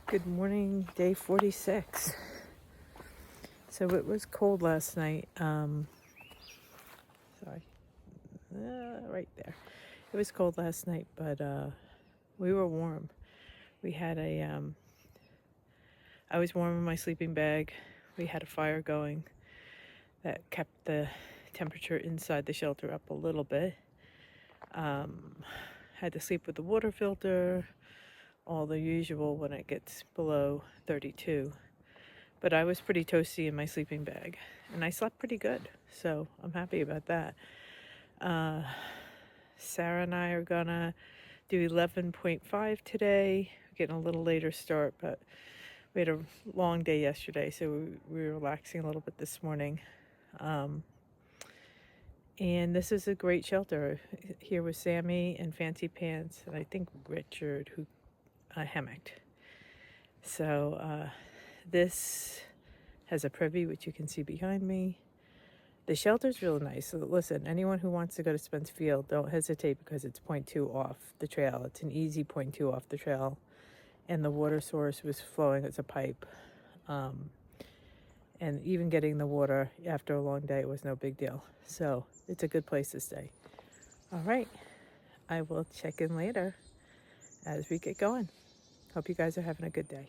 Good morning, day 46. So it was cold last night. Right there. It was cold last night, but we were warm. We had I was warm in my sleeping bag. We had a fire going that kept the temperature inside the shelter up a little bit. Had to sleep with the water filter, all the usual when it gets below 32. But I was pretty toasty in my sleeping bag, and I slept pretty good, so I'm happy about that. Sarah and I are gonna do 11.5 today. We're getting a little later start, but we had a long day yesterday, so we were relaxing a little bit this morning. And this is a great shelter. Here with Sammy and Fancy Pants, and I think Richard, who hammocked. So this has a privy, which you can see behind me. The shelter's real nice. So listen, anyone who wants to go to Spence Field, don't hesitate because it's 0.2 off the trail. It's an easy 0.2 off the trail. And the water source was flowing as a pipe. And even getting the water after a long day was no big deal. So it's a good place to stay. All right. I will check in later as we get going. Hope you guys are having a good day.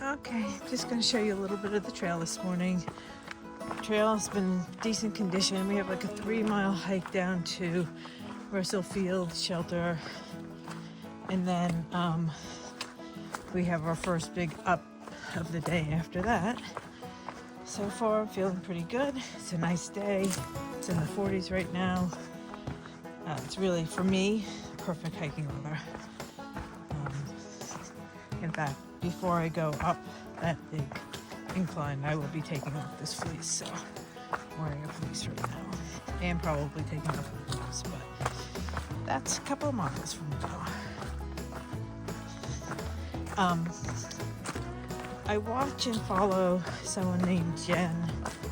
Okay, just going to show you a little bit of the trail this morning. The trail has been in decent condition. We have like a 3-mile hike down to Russell Field shelter. And then we have our first big up of the day after that. So far, I'm feeling pretty good. It's a nice day. It's in the 40s right now. It's really, for me, perfect hiking weather. In fact, before I go up that big incline, I will be taking off this fleece. So I'm wearing a fleece right now and probably taking off my gloves, but that's a couple of miles from now. I watch and follow someone named Jen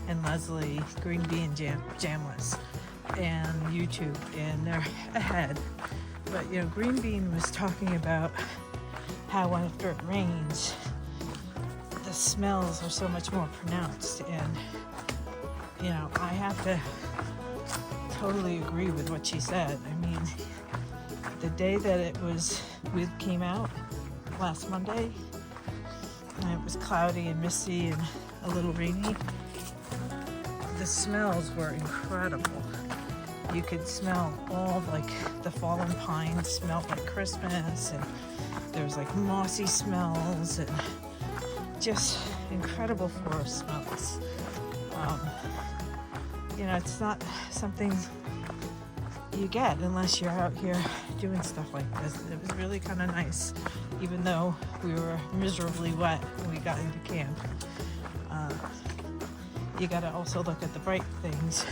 and Leslie, Green Bean Jamless, and YouTube, and they're ahead. But Green Bean was talking about how after it rains, the smells are so much more pronounced. And, I have to totally agree with what she said. I mean, the day that we came out last Monday, and it was cloudy and misty and a little rainy, the smells were incredible. You could smell all the fallen pines smelled like Christmas, and there was mossy smells and just incredible forest smells. It's not something you get unless you're out here doing stuff like this. It was really kind of nice, even though we were miserably wet when we got into camp. You got to also look at the bright things,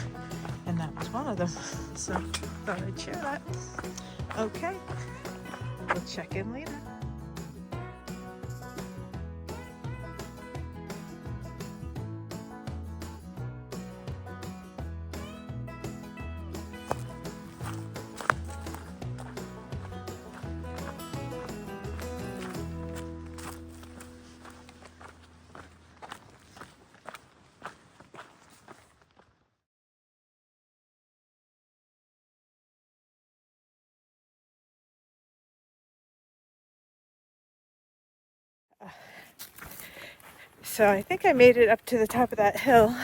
and that was one of them. So thought I'd share that. Okay, we'll check in later. So I think I made it up to the top of that hill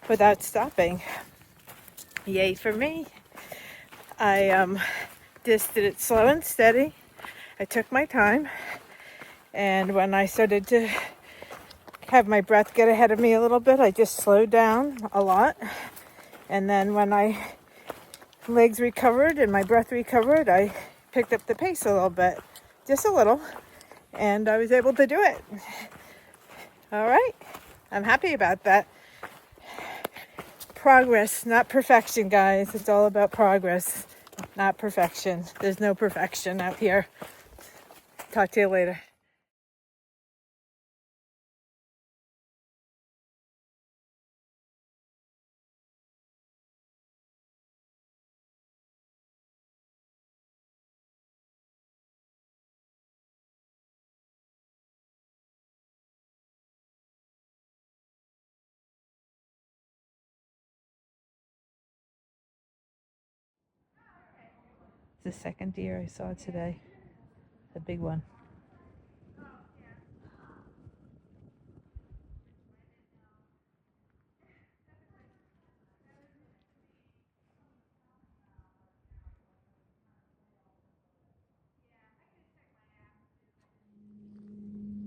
without stopping. Yay for me. I just did it slow and steady. I took my time, And when I started to have my breath get ahead of me a little bit, I just slowed down a lot. And then when my legs recovered and my breath recovered, I picked up the pace a little bit, just a little, and I was able to do it. All right, I'm happy about that. Progress, not perfection, guys. It's all about progress, not perfection. There's no perfection out here. Talk to you later. The second deer I saw today, the big one.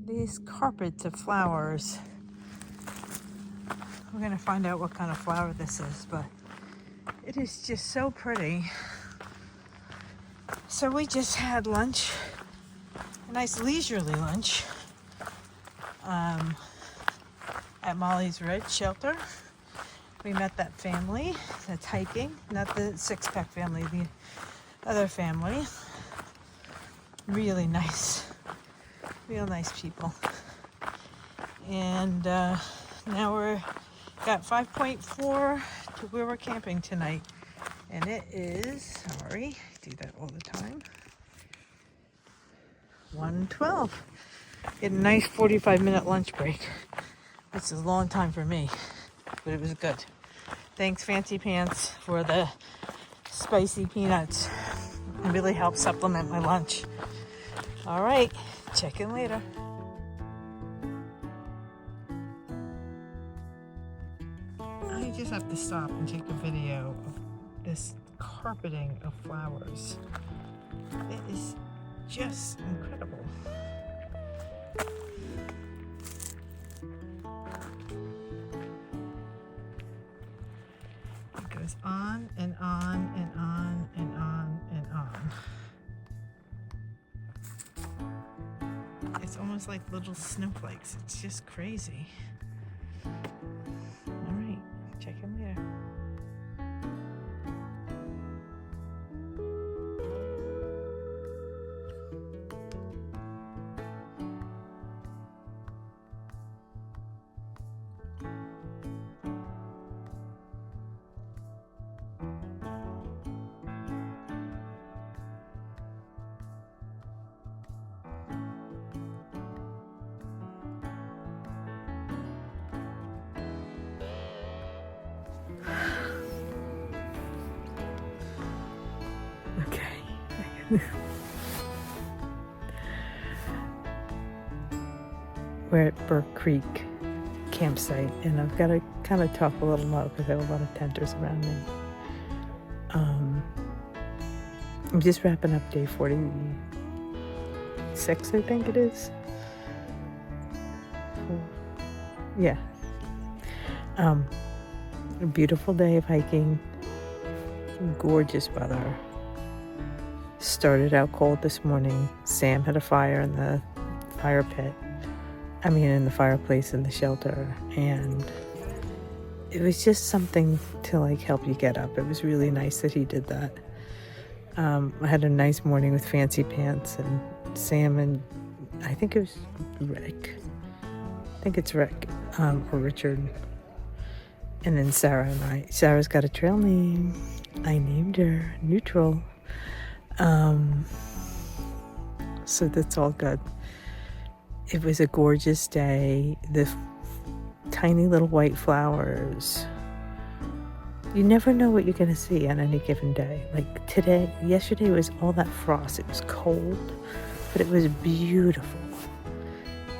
These carpets of flowers. We're gonna find out what kind of flower this is, but it is just so pretty. So we just had lunch, a nice leisurely lunch, at Molly's Ridge shelter. We met that family that's hiking, not the six-pack family, the other family. Really nice, real nice people. And now we're got 5.4 to where we're camping tonight. And it is, sorry, I do that all the time, 1:12. Get a nice 45-minute lunch break. This is a long time for me, but it was good. Thanks, Fancy Pants, for the spicy peanuts. It really helped supplement my lunch. All right, check in later. I just have to stop and take a video of this carpeting of flowers. It is just incredible. It goes on and on and on and on and on. It's almost like little snowflakes. It's just crazy. All right, check in later. We're at Burke Creek campsite, and I've got to kind of talk a little low because I have a lot of tenters around me. I'm just wrapping up day 46, I think it is. Yeah. A beautiful day of hiking, gorgeous weather. Started out cold this morning. Sam had a fire in the fire pit. In the fireplace in the shelter, and it was just something to help you get up. It was really nice that he did that. I had a nice morning with Fancy Pants and Sam and I think it was Rick. I think it's Rick or Richard. And then Sarah and I. Sarah's got a trail name. I named her Neutral. So that's all good. It was a gorgeous day. The tiny little white flowers. You never know what you're going to see on any given day. Yesterday was all that frost. It was cold, but it was beautiful.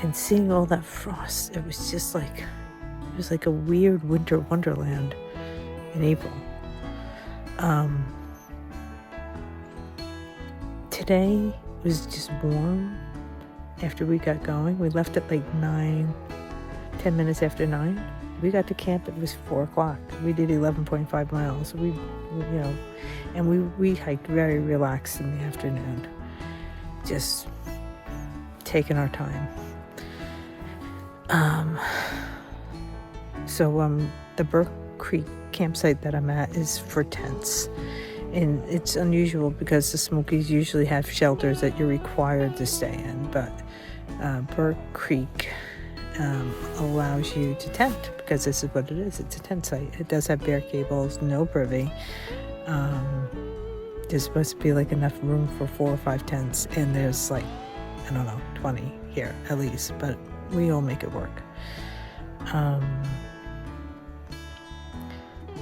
And seeing all that frost, it was just like a weird winter wonderland in April. Today was just warm. after we got going. We left at like 10 minutes after 9. We got to camp, it was 4 o'clock. We did 11.5 miles. And we hiked very relaxed in the afternoon. Just taking our time. The Burke Creek campsite that I'm at is for tents. And it's unusual because the Smokies usually have shelters that you're required to stay in, but Burke Creek allows you to tent because this is what it is. It's a tent site. It does have bare cables, no privy. There's supposed to be like enough room for 4 or 5 tents, and there's like, 20 here at least, but we all make it work.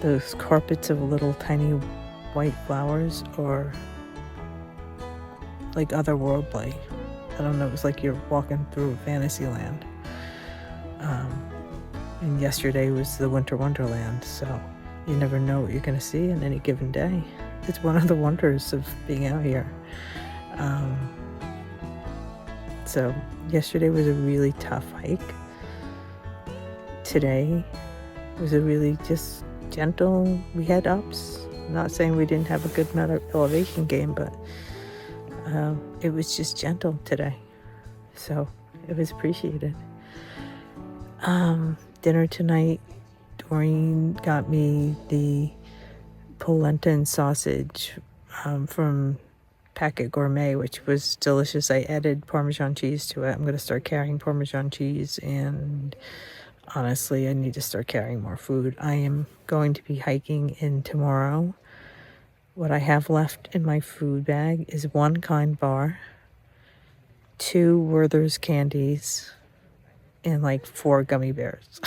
Those carpets of little tiny white flowers are like otherworldly. I don't know, it was like you're walking through fantasy land. And yesterday was the winter wonderland, so you never know what you're going to see on any given day. It's one of the wonders of being out here. So yesterday was a really tough hike. Today was a really just gentle. We had ups. I'm not saying we didn't have a good elevation game, but it was just gentle today. So it was appreciated. Dinner tonight, Doreen got me the polenta and sausage from Packet Gourmet, which was delicious. I added Parmesan cheese to it. I'm going to start carrying Parmesan cheese, and honestly, I need to start carrying more food. I am going to be hiking in tomorrow. What I have left in my food bag is 1 Kind bar, 2 Werther's candies, and like 4 gummy bears.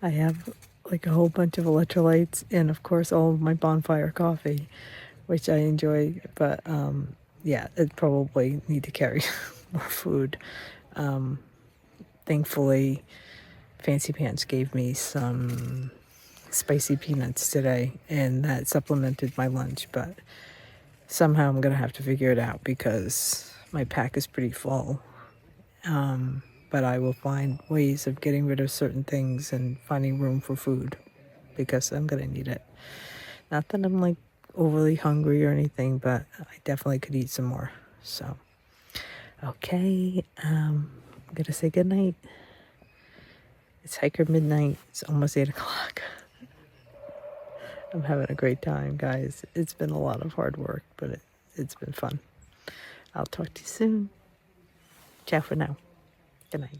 I have like a whole bunch of electrolytes and of course all of my bonfire coffee, which I enjoy, but I'd probably need to carry more food. Thankfully, Fancy Pants gave me some spicy peanuts today, and that supplemented my lunch, but somehow I'm gonna have to figure it out because my pack is pretty full. But I will find ways of getting rid of certain things and finding room for food because I'm gonna need it. Not that I'm like overly hungry or anything, but I definitely could eat some more. So, okay, I'm gonna say goodnight. It's hiker midnight. It's almost 8 o'clock. I'm having a great time, guys. It's been a lot of hard work, but it's been fun. I'll talk to you soon. Ciao for now. Good night.